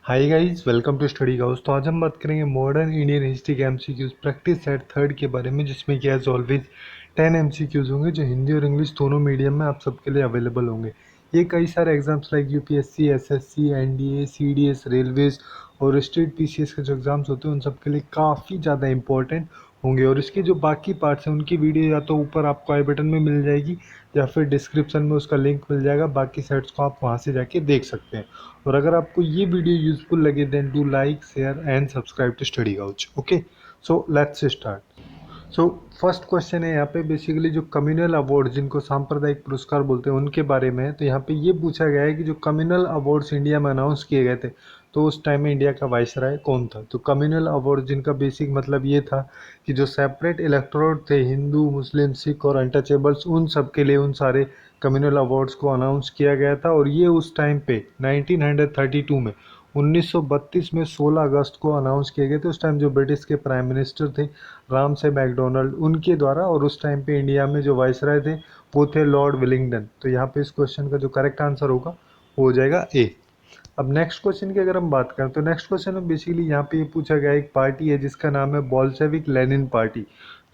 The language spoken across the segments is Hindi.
Hi guys, welcome to study house. तो आज हम बात करेंगे मॉडर्न इंडियन हिस्ट्री के एमसीक्यूज प्रैक्टिस सेट थर्ड के बारे में, जिसमें कि एज ऑलवेज 10 एमसीक्यूज होंगे जो हिंदी और इंग्लिश दोनों मीडियम में आप सबके लिए अवेलेबल होंगे। ये कई सारे exams like UPSC, SSC, NDA, CDS, railways और स्टेट पीसीएस के जो एग्जाम्स होते हैं उन सब के लिए काफ़ी ज़्यादा इंपॉर्टेंट होंगे। और इसके जो बाकी पार्ट्स हैं उनकी वीडियो या तो ऊपर आपको आई बटन में मिल जाएगी या फिर डिस्क्रिप्शन में उसका लिंक मिल जाएगा। बाकी सेट्स को आप वहाँ से जाके देख सकते हैं। और अगर आपको ये वीडियो यूजफुल लगे then do like, share and subscribe to study couch. Okay, so let's start. So first question है यहाँ पे बेसिकली जो कम्युनल अवार्ड जिनको सांप्रदायिक पुरस्कार बोलते हैं उनके बारे में है। तो यहाँ पे ये पूछा गया है कि जो कम्युनल अवार्ड्स इंडिया में अनाउंस किए गए थे तो उस टाइम में इंडिया का वाइसराय कौन था। तो कम्युनल अवार्ड जिनका बेसिक मतलब ये था कि जो सेपरेट इलेक्टोरेट थे, हिंदू, मुस्लिम, सिख और अनटचेबल्स, उन सब के लिए उन सारे कम्युनल अवार्ड्स को अनाउंस किया गया था। और ये उस टाइम पे 1932 में 1932 में 16 अगस्त को अनाउंस किए गए थे। उस टाइम जो ब्रिटिश के प्राइम मिनिस्टर थे राम से मैकडोनल्ड, उनके द्वारा। और उस टाइम पे इंडिया में जो वाइसराय थे वो थे लॉर्ड विलिंगडन। तो यहाँ पे इस क्वेश्चन का जो करेक्ट आंसर होगा वो हो जाएगा ए। अब नेक्स्ट क्वेश्चन की अगर हम बात करें तो नेक्स्ट क्वेश्चन में बेसिकली यहाँ पे ये पूछा गया एक पार्टी है जिसका नाम है बोल्शेविक लेनिन पार्टी,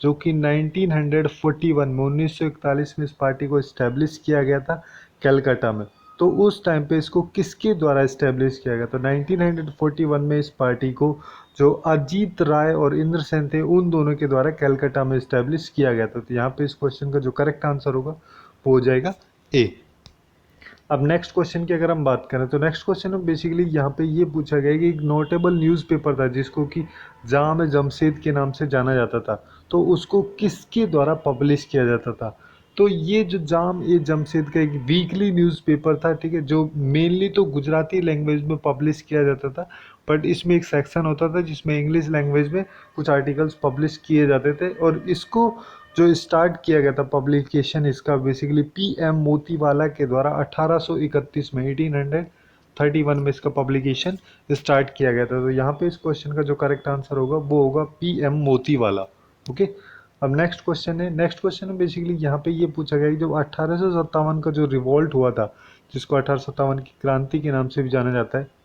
जो कि 1941 में 1941 में इस पार्टी को इस्टेब्लिश किया गया था कलकत्ता में। तो उस टाइम पे इसको किसके द्वारा इस्टेब्लिश किया गया? तो 1941 में इस पार्टी को जो अजीत राय और इंद्र सेन थे उन दोनों के द्वारा कलकत्ता में इस्टेब्लिश किया गया था। तो यहाँ पे इस क्वेश्चन का जो करेक्ट आंसर होगा वो हो जाएगा ए। अब नेक्स्ट क्वेश्चन की अगर हम बात करें तो नेक्स्ट क्वेश्चन में बेसिकली यहाँ पे ये पूछा गया कि एक नोटेबल न्यूज़पेपर था जिसको कि जाम जमशेद के नाम से जाना जाता था, तो उसको किसके द्वारा पब्लिश किया जाता था? तो ये जो जाम ए जमशेद का एक वीकली न्यूज़पेपर था, ठीक है, जो मेनली तो गुजराती लैंग्वेज में पब्लिश किया जाता था, बट इसमें एक सेक्शन होता था जिसमें इंग्लिश लैंग्वेज में कुछ आर्टिकल्स पब्लिश किए जाते थे। और इसको जो स्टार्ट किया गया था पब्लिकेशन इसका बेसिकली पीएम मोतीवाला के द्वारा 1831 में 1831 में इसका पब्लिकेशन स्टार्ट किया गया था। तो यहाँ पे इस क्वेश्चन का जो करेक्ट आंसर होगा वो होगा पीएम मोतीवाला। ओके, अब नेक्स्ट क्वेश्चन है। नेक्स्ट क्वेश्चन में बेसिकली यहाँ पे ये पूछा गया कि जब 1857 का जो रिवॉल्ट हुआ था, जिसको 1857 की क्रांति के नाम से भी जाना जाता है,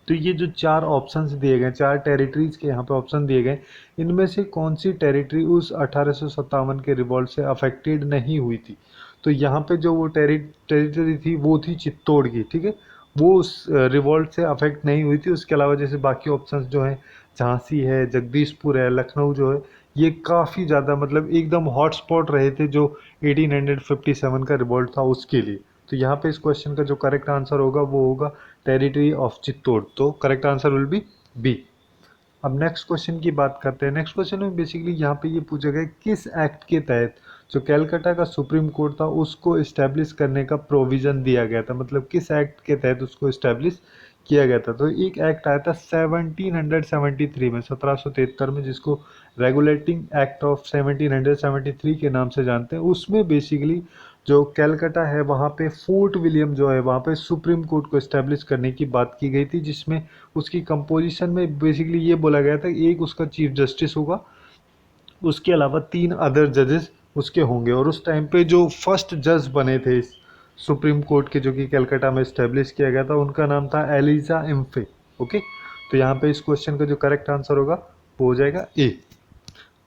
तो ये जो चार ऑप्शंस दिए गए, चार टेरिटरीज के यहाँ पे ऑप्शन दिए गए, इनमें से कौन सी टेरिटरी उस 1857 के रिवॉल्ट से अफेक्टेड नहीं हुई थी? तो यहाँ पे जो वो टेरिटरी थी वो थी चित्तौड़ की, ठीक है, वो उस रिवॉल्ट से अफेक्ट नहीं हुई थी। उसके अलावा जैसे बाकी ऑप्शंस जो हैं, झांसी है, जगदीशपुर है, लखनऊ जो है, ये काफ़ी ज़्यादा मतलब एकदम हॉटस्पॉट रहे थे जो 1857 का रिवॉल्ट था उसके लिए। तो यहाँ पे इस क्वेश्चन का जो करेक्ट आंसर होगा वो होगा टेरिटरी ऑफ चित्तौड़। तो correct answer will be B. अब नेक्स्ट क्वेश्चन की बात करते हैं। नेक्स्ट क्वेश्चन में बेसिकली यहाँ पे ये पूछा गया किस एक्ट के तहत जो कलकत्ता का सुप्रीम कोर्ट था उसको इस्टेब्लिश करने का प्रोविज़न दिया गया था, मतलब किस एक्ट के तहत उसको इस्टेब्लिश किया गया था। तो एक एक्ट आया था 1773 में, 1773 में, जिसको रेगुलेटिंग एक्ट ऑफ 1773 के नाम से जानते हैं। उसमें बेसिकली जो कलकत्ता है वहाँ पे फोर्ट विलियम जो है वहाँ पे सुप्रीम कोर्ट को इस्टेब्लिश करने की बात की गई थी, जिसमें उसकी कंपोजिशन में बेसिकली ये बोला गया था कि एक उसका चीफ जस्टिस होगा, उसके अलावा 3 अदर जजेस उसके होंगे। और उस टाइम पे जो फर्स्ट जज बने थे इस सुप्रीम कोर्ट के, जो कि कलकत्ता में इस्टेब्लिश किया गया था, उनका नाम था एलिजा इम्फे। ओके, तो यहाँ पे इस क्वेश्चन का जो करेक्ट आंसर होगा वो हो जाएगा ए।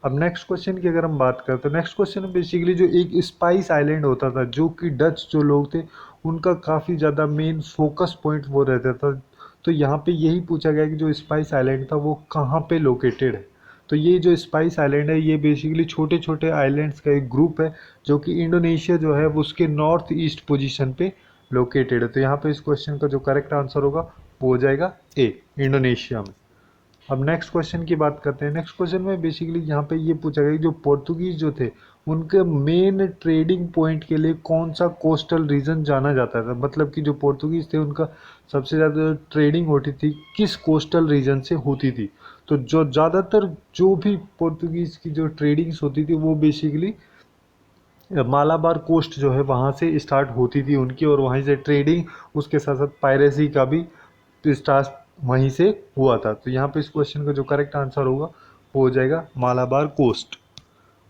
अब नेक्स्ट क्वेश्चन की अगर हम बात करें तो नेक्स्ट क्वेश्चन में बेसिकली जो एक स्पाइस आइलैंड होता था जो कि डच जो लोग थे उनका काफ़ी ज़्यादा मेन फोकस पॉइंट वो रहता था। तो यहाँ पे यही पूछा गया कि जो स्पाइस आइलैंड था वो कहाँ पे लोकेटेड है। तो ये जो स्पाइस आइलैंड है ये बेसिकली छोटे छोटे आइलैंड्स का एक ग्रुप है जो कि इंडोनेशिया जो है वो उसके नॉर्थ ईस्ट पोजीशन पे लोकेटेड है। तो यहाँ पे इस क्वेश्चन का जो करेक्ट आंसर होगा वो हो जाएगा ए, इंडोनेशिया में। अब नेक्स्ट क्वेश्चन की बात करते हैं। नेक्स्ट क्वेश्चन में बेसिकली यहाँ पे ये पूछा गया कि जो पोर्तुगीज जो थे उनके मेन ट्रेडिंग पॉइंट के लिए कौन सा कोस्टल रीजन जाना जाता था, मतलब कि जो पोर्तुगीज थे उनका सबसे ज़्यादा ट्रेडिंग होती थी किस कोस्टल रीजन से होती थी। तो जो ज़्यादातर जो भी पोर्तुगीज की जो ट्रेडिंग्स होती थी वो बेसिकली मालाबार कोस्ट जो है वहाँ से स्टार्ट होती थी उनकी, और वहीं से ट्रेडिंग उसके साथ साथ पायरेसी का भी स्टार्ट वहीं से हुआ था। तो यहाँ पे इस क्वेश्चन का जो करेक्ट आंसर होगा वो हो जाएगा मालाबार कोस्ट।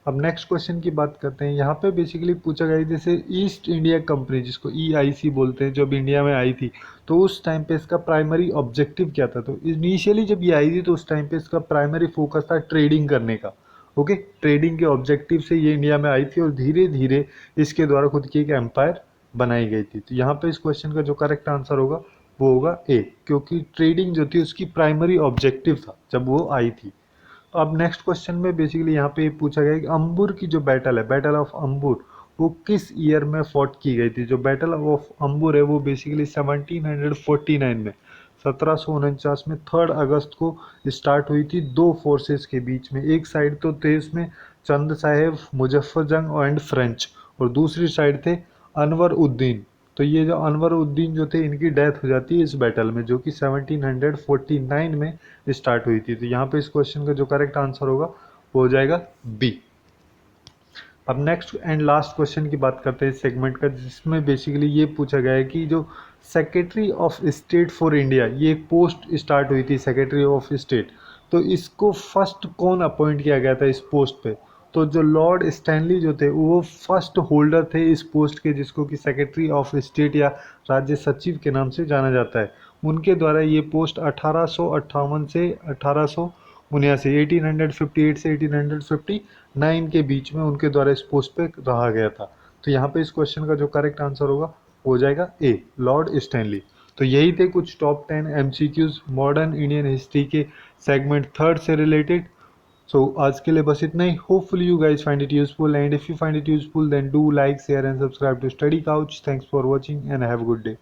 अब नेक्स्ट क्वेश्चन की बात करते हैं। यहाँ पे बेसिकली पूछा गया है जैसे ईस्ट इंडिया कंपनी जिसको EIC बोलते हैं जब इंडिया में आई थी, तो उस टाइम पे इसका प्राइमरी ऑब्जेक्टिव क्या था। तो इनिशियली जब ये आई थी तो उस टाइम पे इसका प्राइमरी फोकस था ट्रेडिंग करने का। ओके, ट्रेडिंग के ऑब्जेक्टिव से ये इंडिया में आई थी और धीरे धीरे इसके द्वारा खुद की एक एम्पायर बनाई गई थी। तो यहाँ पे इस क्वेश्चन का जो करेक्ट आंसर होगा वो होगा ए, क्योंकि ट्रेडिंग जो थी उसकी प्राइमरी ऑब्जेक्टिव था जब वो आई थी। तो अब नेक्स्ट क्वेश्चन में बेसिकली यहाँ पे पूछा गया है कि अंबुर की जो बैटल है, बैटल ऑफ अंबुर, वो किस ईयर में फॉट की गई थी। जो बैटल ऑफ अंबुर है वो बेसिकली 1749 में, 1749 में 3 अगस्त को स्टार्ट हुई थी दो फोर्सेस के बीच में। एक साइड तो थे इसमें चंद साहेब, मुजफ्फर जंग एंड फ्रेंच, और दूसरी साइड थे अनवर उद्दीन। तो ये जो अनवर उद्दीन जो थे इनकी डेथ हो जाती है इस बैटल में, जो कि 1749 में स्टार्ट हुई थी। तो यहाँ पे इस क्वेश्चन का जो करेक्ट आंसर होगा वो हो जाएगा बी। अब नेक्स्ट एंड लास्ट क्वेश्चन की बात करते हैं इस सेगमेंट का, जिसमें बेसिकली ये पूछा गया है कि जो secretary of state for India, ये एक पोस्ट स्टार्ट हुई थी सेक्रेटरी ऑफ स्टेट, तो इसको फर्स्ट कौन अपॉइंट किया गया था इस पोस्ट पे। तो जो लॉर्ड स्टैनली जो थे वो फर्स्ट होल्डर थे इस पोस्ट के, जिसको कि सेक्रेटरी ऑफ स्टेट या राज्य सचिव के नाम से जाना जाता है। उनके द्वारा ये पोस्ट 1858 से 1879, 1858 से 1859 के बीच में उनके द्वारा इस पोस्ट पे रहा गया था। तो यहाँ पे इस क्वेश्चन का जो करेक्ट आंसर होगा हो जाएगा ए, लॉर्ड स्टैनली। तो यही थे कुछ top 10 MCQs modern Indian history के सेगमेंट थर्ड से रिलेटेड। सो आज के लिए बस इतना ही। Hopefully you guys find it useful, and if you find it useful then do like share and subscribe to study Couch. Thanks for watching and have a good day.